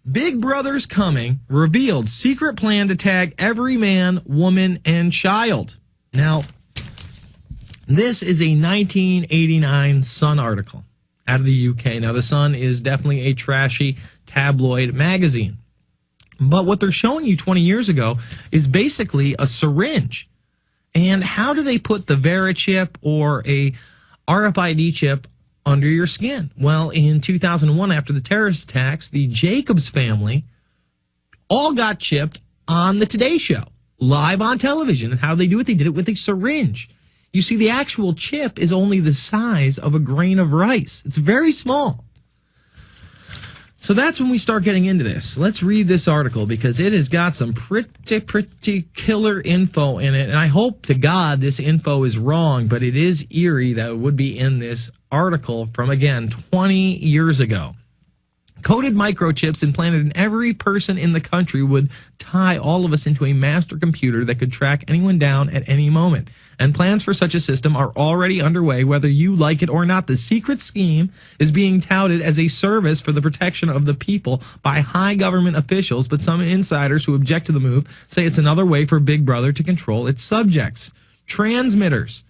Big Brother's coming, revealed secret plan to tag every man, woman, and child. Now, this is a 1989 Sun article out of the UK. Now, the Sun is definitely a trashy tabloid magazine. But what they're showing you 20 years ago is basically a syringe. And how do they put the Vera chip or a RFID chip under your skin? Well, in 2001, after the terrorist attacks, the Jacobs family all got chipped on the Today Show, live on television. And how do they do it? They did it with a syringe. You see, the actual chip is only the size of a grain of rice. It's very small. So that's when we start getting into this. Let's read this article because it has got some pretty killer info in it. And I hope to God this info is wrong, but it is eerie that it would be in this article from, again, 20 years ago. Coded microchips implanted in every person in the country would tie all of us into a master computer that could track anyone down at any moment. And plans for such a system are already underway, whether you like it or not. The secret scheme is being touted as a service for the protection of the people by high government officials, but some insiders who object to the move say it's another way for Big Brother to control its subjects. Transmitters.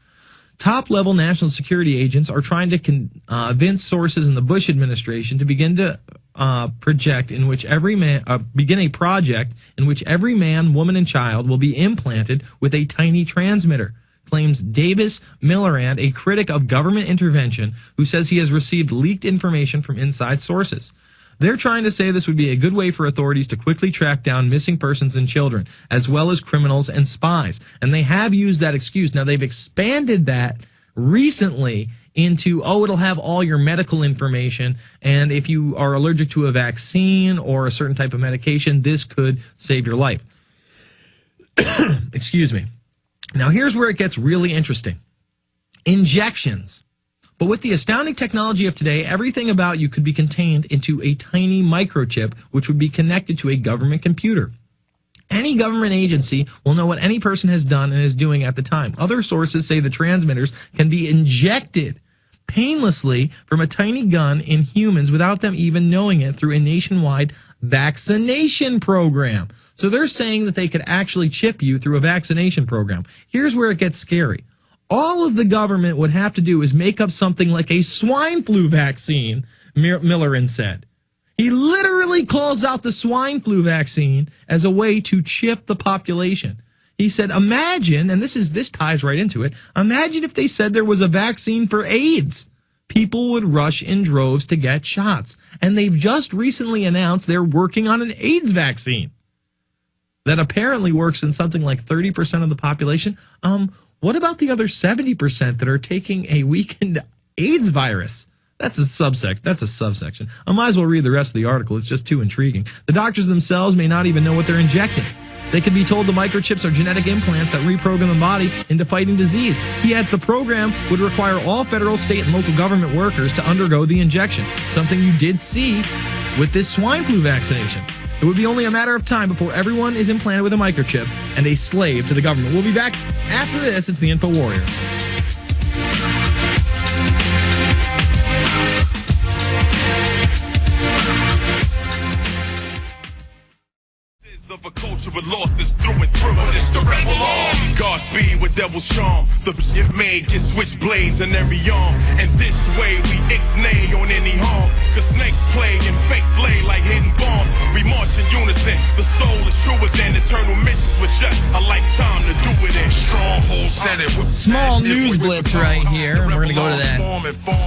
Top-level national security agents are trying to convince sources in the Bush administration to begin to begin a project in which every man, woman, and child will be implanted with a tiny transmitter, claims Davis Millerand, a critic of government intervention, who says he has received leaked information from inside sources. They're trying to say this would be a good way for authorities to quickly track down missing persons and children, as well as criminals and spies. And they have used that excuse. Now, they've expanded that recently into, it'll have all your medical information, and if you are allergic to a vaccine or a certain type of medication, this could save your life. Excuse me. Now, here's where it gets really interesting. Injections. But with the astounding technology of today, everything about you could be contained into a tiny microchip, which would be connected to a government computer. Any government agency will know what any person has done and is doing at the time. Other sources say the transmitters can be injected painlessly from a tiny gun in humans without them even knowing it through a nationwide vaccination program. So they're saying that they could actually chip you through a vaccination program. Here's where it gets scary. All of the government would have to do is make up something like a swine flu vaccine, Millerand said. He literally calls out the swine flu vaccine as a way to chip the population. He said, imagine, and this ties right into it, imagine if they said there was a vaccine for AIDS. People would rush in droves to get shots. And they've just recently announced they're working on an AIDS vaccine that apparently works in something like 30% of the population. What about the other 70% that are taking a weakened AIDS virus? That's a subsection. I might as well read the rest of the article. It's just too intriguing. The doctors themselves may not even know what they're injecting. They could be told the microchips are genetic implants that reprogram the body into fighting disease. He adds the program would require all federal, state, and local government workers to undergo the injection, something you did see with this swine flu vaccination. It would be only a matter of time before everyone is implanted with a microchip and a slave to the government. We'll be back after this. It's the InfoWarrior. Of a culture with losses through and through, but it's the rebel arm. Godspeed with devil's charm. The shit made get switchblades in every arm. And this way we ixnay on any harm. Cause snakes play and fakes lay like hidden bombs. We march in unison. The soul is truer than eternal missions with just a lifetime to do it in. Stronghold set it with small news blitz right here. And we're going to go to that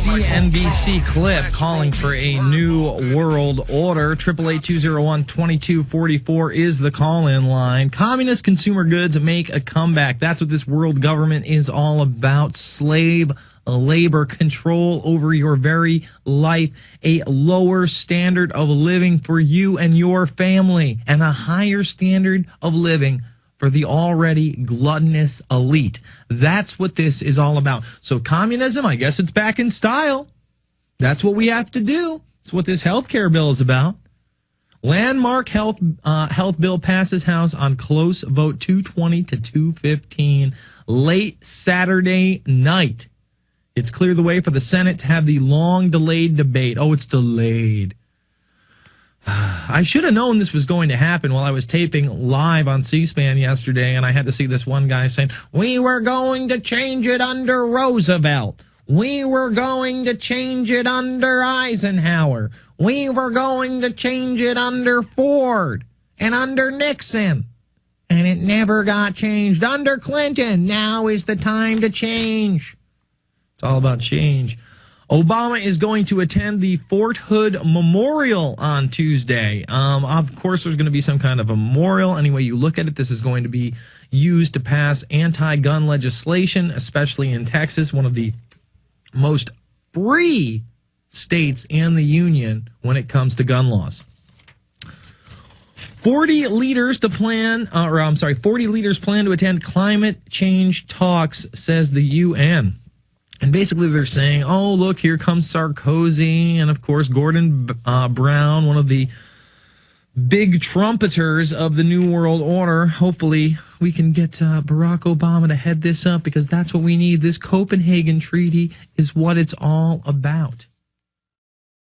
CNBC clip calling for a new world order. 888-201-2244 is the call-in line. Communist consumer goods make a comeback. That's what this world government is all about. Slave labor, control over your very life, a lower standard of living for you and your family, and a higher standard of living for the already gluttonous elite. That's what this is all about. So communism, I guess it's back in style. That's what we have to do. It's what this health care bill is about. Landmark health bill passes House on close vote 220 to 215 late Saturday night. It's cleared the way for the Senate to have the long-delayed debate. Oh, it's delayed. I should have known this was going to happen while I was taping live on C-SPAN yesterday, and I had to see this one guy saying, we were going to change it under Roosevelt. We were going to change it under Eisenhower. We were going to change it under Ford and under Nixon. And it never got changed under Clinton. Now is the time to change. It's all about change. Obama is going to attend the Fort Hood Memorial on Tuesday. Of course, there's going to be some kind of a memorial. Any way you look at it, this is going to be used to pass anti-gun legislation, especially in Texas, one of the most free states in the union when it comes to gun laws. 40 leaders plan to attend climate change talks, says the UN. And basically they're saying, oh, look, here comes Sarkozy and, of course, Gordon Brown, one of the big trumpeters of the New World Order. Hopefully we can get Barack Obama to head this up, because that's what we need. This Copenhagen Treaty is what it's all about.